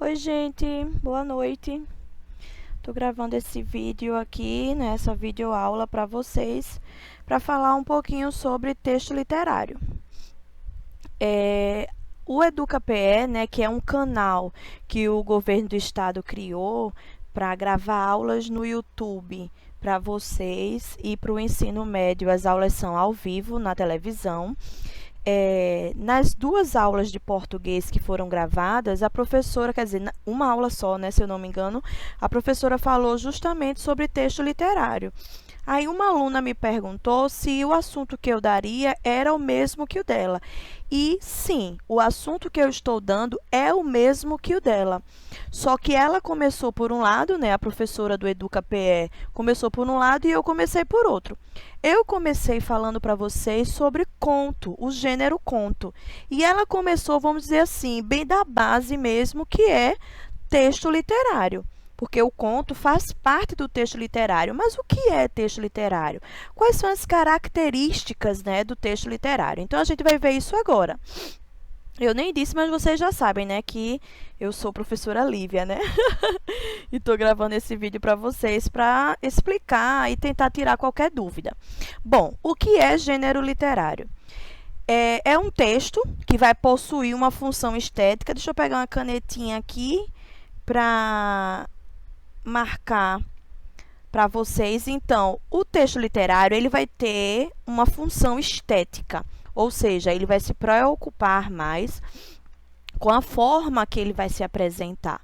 Oi, gente, boa noite. Tô gravando esse vídeo aqui, né, essa videoaula para vocês, para falar um pouquinho sobre texto literário. O EducaPE, né, que é um canal que o governo do estado criou para gravar aulas no YouTube para vocês e para o ensino médio, as aulas são ao vivo na televisão. Nas duas aulas de português que foram gravadas, a professora, quer dizer, uma aula só, né, se eu não me engano, a professora falou justamente sobre texto literário. Aí uma aluna me perguntou se o assunto que eu daria era o mesmo que o dela. E sim, o assunto que eu estou dando é o mesmo que o dela. Só que ela começou por um lado, né, a professora do EducaPE começou por um lado e eu comecei por outro. Eu comecei falando para vocês sobre conto, o gênero conto. E ela começou, vamos dizer assim, bem da base mesmo, que é texto literário. Porque o conto faz parte do texto literário. Mas o que é texto literário? Quais são as características, né, do texto literário? Então, a gente vai ver isso agora. Eu nem disse, mas vocês já sabem, né, que eu sou professora Lívia, né? E estou gravando esse vídeo para vocês para explicar e tentar tirar qualquer dúvida. Bom, o que é gênero literário? É um texto que vai possuir uma função estética. Deixa eu pegar uma canetinha aqui para marcar para vocês. Então, o texto literário ele vai ter uma função estética, ou seja, ele vai se preocupar mais com a forma que ele vai se apresentar.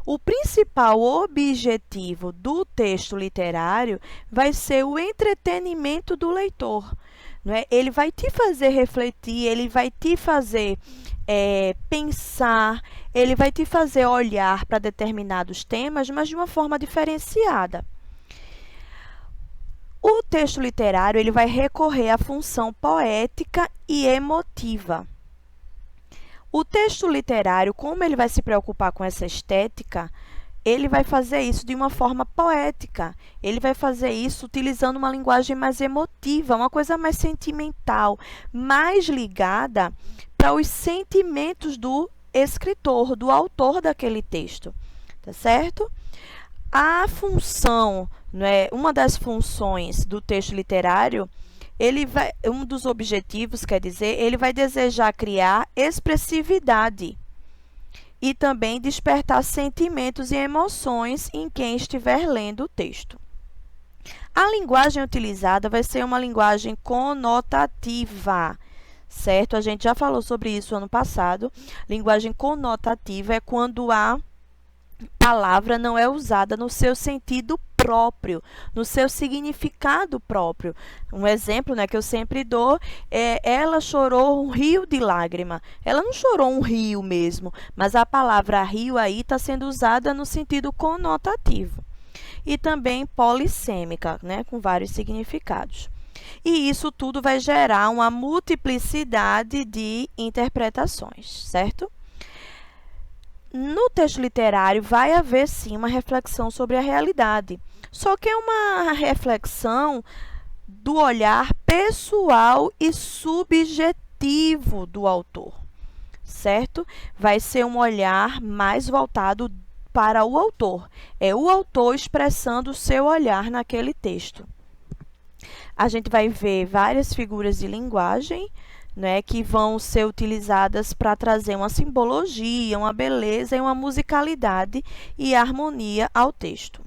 O principal objetivo do texto literário vai ser o entretenimento do leitor. Não é? Ele vai te fazer refletir, ele vai te fazer pensar, ele vai te fazer olhar para determinados temas, mas de uma forma diferenciada. O texto literário ele vai recorrer à função poética e emotiva. O texto literário, como ele vai se preocupar com essa estética, ele vai fazer isso de uma forma poética. Ele vai fazer isso utilizando uma linguagem mais emotiva, uma coisa mais sentimental, mais ligada para os sentimentos do escritor, do autor daquele texto, tá certo? A função, né, uma das funções do texto literário, um dos objetivos, quer dizer, ele vai desejar criar expressividade e também despertar sentimentos e emoções em quem estiver lendo o texto. A linguagem utilizada vai ser uma linguagem conotativa, certo? A gente já falou sobre isso ano passado. Linguagem conotativa é quando a palavra não é usada no seu sentido próprio, no seu significado próprio. Um exemplo, né, que eu sempre dou é: ela chorou um rio de lágrima. Ela não chorou um rio mesmo, mas a palavra rio aí está sendo usada no sentido conotativo. E também polissêmica, né, com vários significados. E isso tudo vai gerar uma multiplicidade de interpretações, certo? No texto literário vai haver sim uma reflexão sobre a realidade, só que é uma reflexão do olhar pessoal e subjetivo do autor, certo? Vai ser um olhar mais voltado para o autor, é o autor expressando o seu olhar naquele texto. A gente vai ver várias figuras de linguagem, né, que vão ser utilizadas para trazer uma simbologia, uma beleza e uma musicalidade e harmonia ao texto.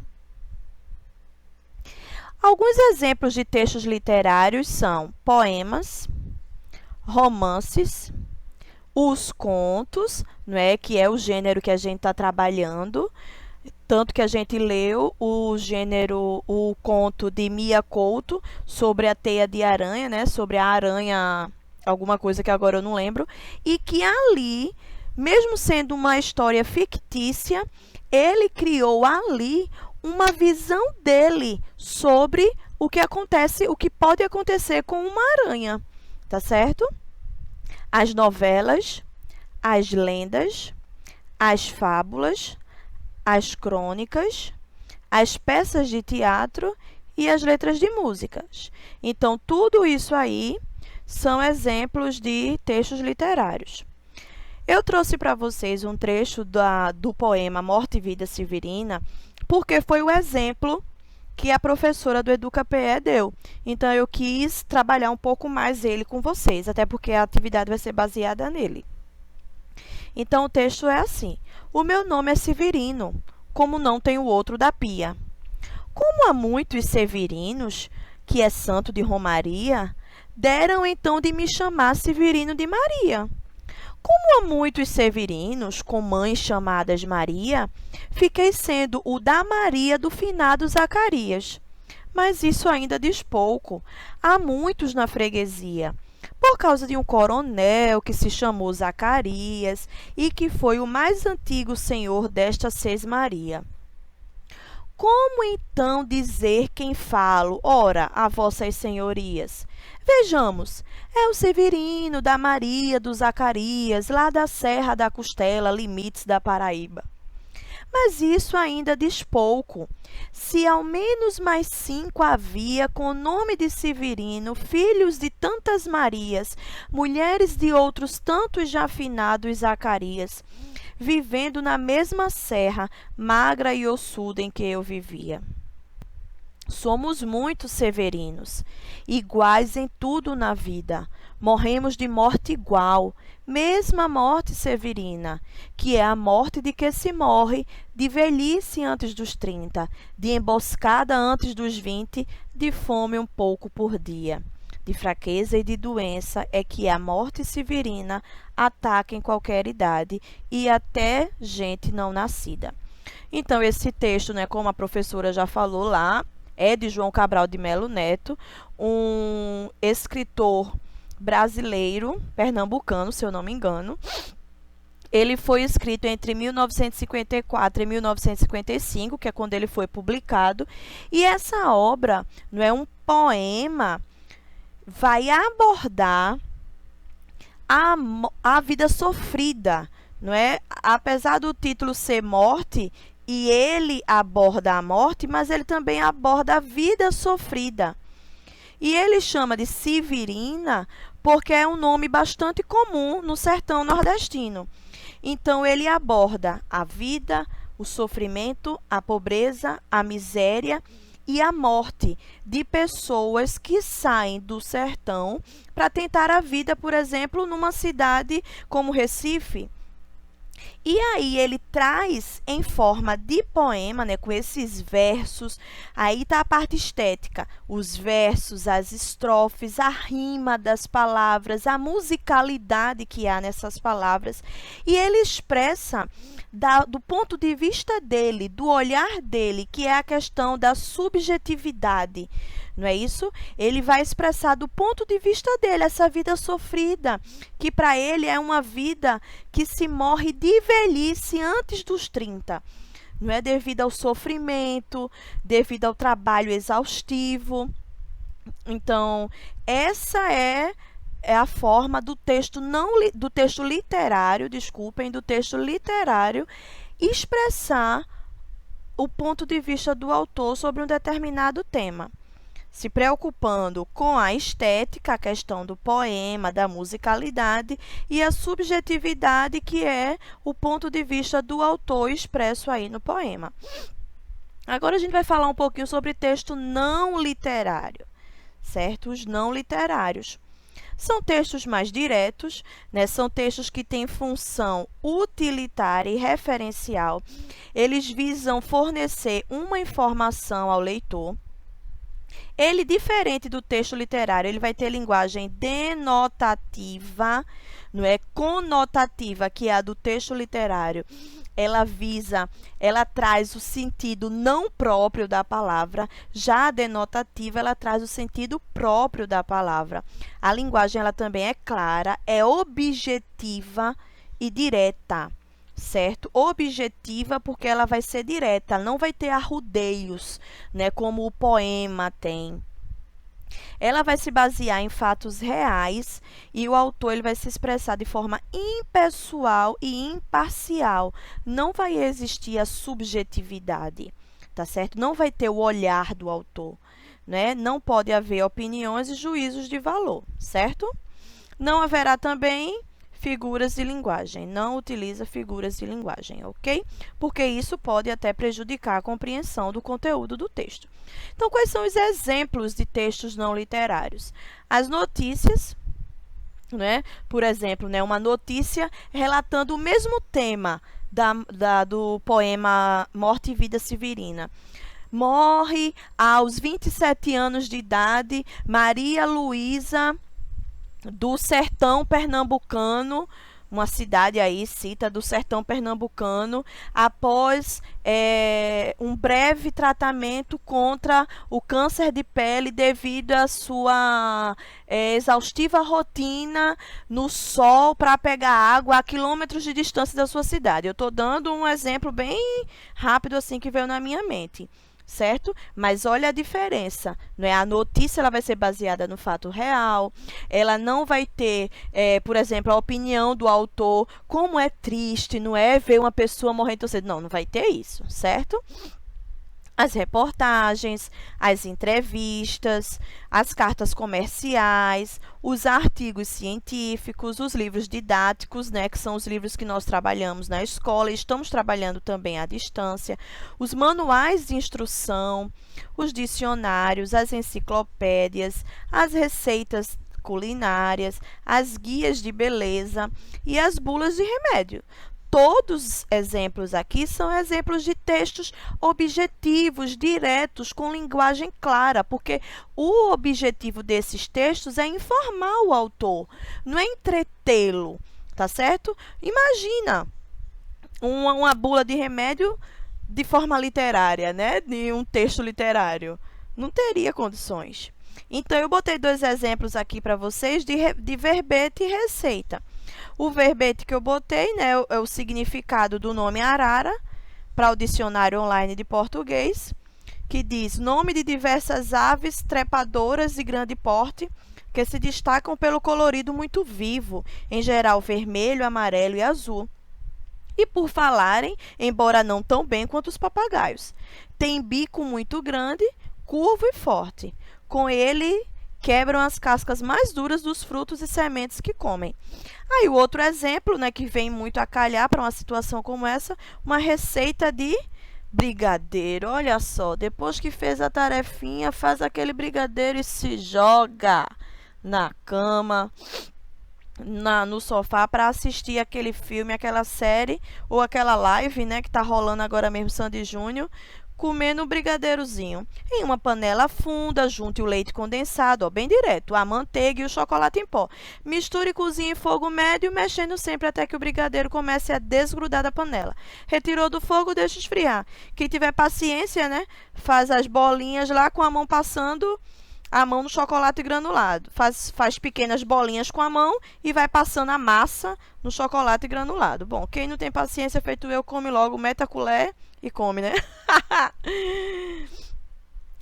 Alguns exemplos de textos literários são poemas, romances, os contos, né, que é o gênero que a gente está trabalhando, tanto que a gente leu o conto de Mia Couto sobre a teia de aranha, né, sobre a aranha, alguma coisa que agora eu não lembro, e que ali, mesmo sendo uma história fictícia, ele criou ali uma visão dele sobre o que acontece, o que pode acontecer com uma aranha, tá certo? As novelas, as lendas, as fábulas, as crônicas, as peças de teatro e as letras de músicas. Então, tudo isso aí são exemplos de textos literários. Eu trouxe para vocês um trecho do poema Morte e Vida Severina, porque foi o exemplo que a professora do EducaPE deu. Então, eu quis trabalhar um pouco mais ele com vocês, até porque a atividade vai ser baseada nele. Então, o texto é assim: o meu nome é Severino, como não tenho outro da pia. Como há muitos severinos, que é santo de Romaria, deram então de me chamar Severino de Maria. Como há muitos severinos, com mães chamadas Maria, fiquei sendo o da Maria do finado Zacarias. Mas isso ainda diz pouco. Há muitos na freguesia. Por causa de um coronel que se chamou Zacarias e que foi o mais antigo senhor desta Sesmaria. Como então dizer quem falo, ora, a vossas senhorias? Vejamos, é o Severino da Maria do Zacarias, lá da Serra da Costela, limites da Paraíba. Mas isso ainda diz pouco. Se ao menos mais 5 havia com o nome de Severino, filhos de tantas Marias, mulheres de outros tantos já finados Zacarias, vivendo na mesma serra, magra e ossuda em que eu vivia. Somos muitos severinos, iguais em tudo na vida. Morremos de morte igual, mesma morte severina, que é a morte de que se morre, de velhice antes dos 30, de emboscada antes dos 20, de fome um pouco por dia. De fraqueza e de doença é que a morte severina ataca em qualquer idade e até gente não nascida. Então, esse texto, né, como a professora já falou lá, é de João Cabral de Melo Neto, um escritor brasileiro, pernambucano, se eu não me engano. Ele foi escrito entre 1954 e 1955, que é quando ele foi publicado. E essa obra, não é um poema, vai abordar a vida sofrida, não é? Apesar do título ser Morte, e ele aborda a morte, mas ele também aborda a vida sofrida. E ele chama de Severina porque é um nome bastante comum no sertão nordestino. Então, ele aborda a vida, o sofrimento, a pobreza, a miséria e a morte de pessoas que saem do sertão para tentar a vida, por exemplo, numa cidade como Recife. E aí ele traz em forma de poema, né, com esses versos. Aí está a parte estética, os versos, as estrofes, a rima das palavras, a musicalidade que há nessas palavras. E ele expressa do ponto de vista dele, do olhar dele, que é a questão da subjetividade. Não é isso? Ele vai expressar do ponto de vista dele essa vida sofrida, que para ele é uma vida que se morre de velhice antes dos 30. Não é devido ao sofrimento, devido ao trabalho exaustivo. Então, essa é a forma do texto do texto literário, desculpem, do texto literário expressar o ponto de vista do autor sobre um determinado tema, se preocupando com a estética, a questão do poema, da musicalidade e a subjetividade, que é o ponto de vista do autor expresso aí no poema. Agora a gente vai falar um pouquinho sobre texto não literário, certo? Os não literários. São textos mais diretos, né? São textos que têm função utilitária e referencial. Eles visam fornecer uma informação ao leitor. Ele, diferente do texto literário, ele vai ter linguagem denotativa, não é conotativa, que é a do texto literário. Ela traz o sentido não próprio da palavra. Já a denotativa, ela traz o sentido próprio da palavra. A linguagem, ela também é clara, é objetiva e direta, certo? Objetiva porque ela vai ser direta, não vai ter arrudeios, né, como o poema tem. Ela vai se basear em fatos reais e o autor ele vai se expressar de forma impessoal e imparcial. Não vai existir a subjetividade, tá certo? Não vai ter o olhar do autor, né? Não pode haver opiniões e juízos de valor, certo? Não haverá também figuras de linguagem. Não utiliza figuras de linguagem, ok? Porque isso pode até prejudicar a compreensão do conteúdo do texto. Então, quais são os exemplos de textos não literários? As notícias, né? Por exemplo, né, uma notícia relatando o mesmo tema do poema Morte e Vida Severina. Morre aos 27 anos de idade Maria Luísa do sertão pernambucano, uma cidade aí, cita, do sertão pernambucano, após um breve tratamento contra o câncer de pele devido à sua exaustiva rotina no sol para pegar água a quilômetros de distância da sua cidade. Eu estou dando um exemplo bem rápido assim que veio na minha mente. Certo? Mas olha a diferença, não é? A notícia ela vai ser baseada no fato real, ela não vai ter, por exemplo, a opinião do autor, como é triste, não é? Ver uma pessoa morrendo tão cedo. Não, não vai ter isso, certo? As reportagens, as entrevistas, as cartas comerciais, os artigos científicos, os livros didáticos, né, que são os livros que nós trabalhamos na escola e estamos trabalhando também à distância, os manuais de instrução, os dicionários, as enciclopédias, as receitas culinárias, as guias de beleza e as bulas de remédio. Todos os exemplos aqui são exemplos de textos objetivos, diretos, com linguagem clara, porque o objetivo desses textos é informar o autor, não é entretê-lo, tá certo? Imagina uma bula de remédio de forma literária, né? De um texto literário. Não teria condições. Então, eu botei dois exemplos aqui para vocês de verbete e receita. O verbete que eu botei, né, é o significado do nome arara, para o dicionário online de português, que diz nome de diversas aves trepadoras de grande porte, que se destacam pelo colorido muito vivo, em geral vermelho, amarelo e azul. E por falarem, embora não tão bem quanto os papagaios. Tem bico muito grande, curvo e forte. Com ele quebram as cascas mais duras dos frutos e sementes que comem. Aí o outro exemplo, né, que vem muito a calhar para uma situação como essa, uma receita de brigadeiro. Olha só, depois que fez a tarefinha, faz aquele brigadeiro e se joga na cama, no sofá para assistir aquele filme, aquela série ou aquela live, né, que está rolando agora mesmo, Sandy Júnior, comendo um brigadeirozinho. Em uma panela funda, junte o leite condensado, ó, bem direto, a manteiga e o chocolate em pó. Misture e cozinhe em fogo médio, mexendo sempre até que o brigadeiro comece a desgrudar da panela. Retirou do fogo, deixa esfriar. Quem tiver paciência, né, faz as bolinhas lá com a mão passando a mão no chocolate granulado. Faz pequenas bolinhas com a mão e vai passando a massa no chocolate granulado. Bom, quem não tem paciência, feito eu, come logo, mete a colher e come, né?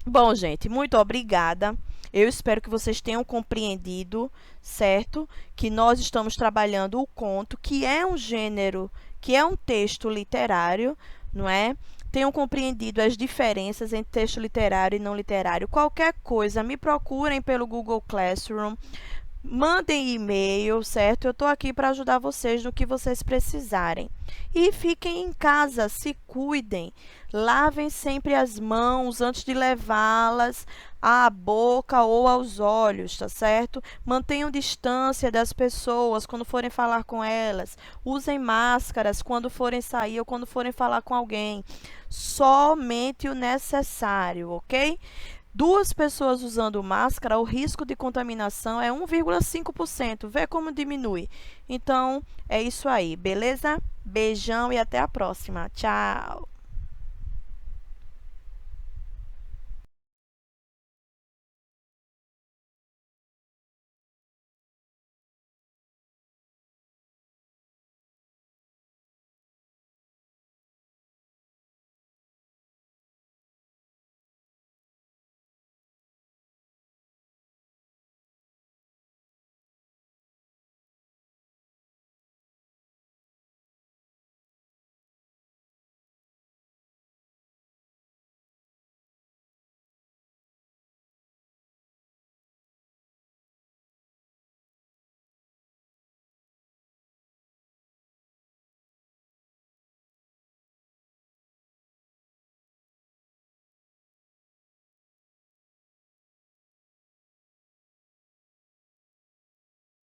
Bom, gente, muito obrigada. Eu espero que vocês tenham compreendido, certo? Que nós estamos trabalhando o conto, que é um gênero, que é um texto literário, não é? Tenham compreendido as diferenças entre texto literário e não literário. Qualquer coisa, me procurem pelo Google Classroom, mandem e-mail, certo? Eu estou aqui para ajudar vocês no que vocês precisarem. E fiquem em casa, se cuidem. Lavem sempre as mãos antes de levá-las à boca ou aos olhos, tá certo? Mantenham distância das pessoas quando forem falar com elas. Usem máscaras quando forem sair ou quando forem falar com alguém. Somente o necessário, ok? 2 pessoas usando máscara, o risco de contaminação é 1,5%. Vê como diminui. Então, é isso aí, beleza? Beijão e até a próxima. Tchau!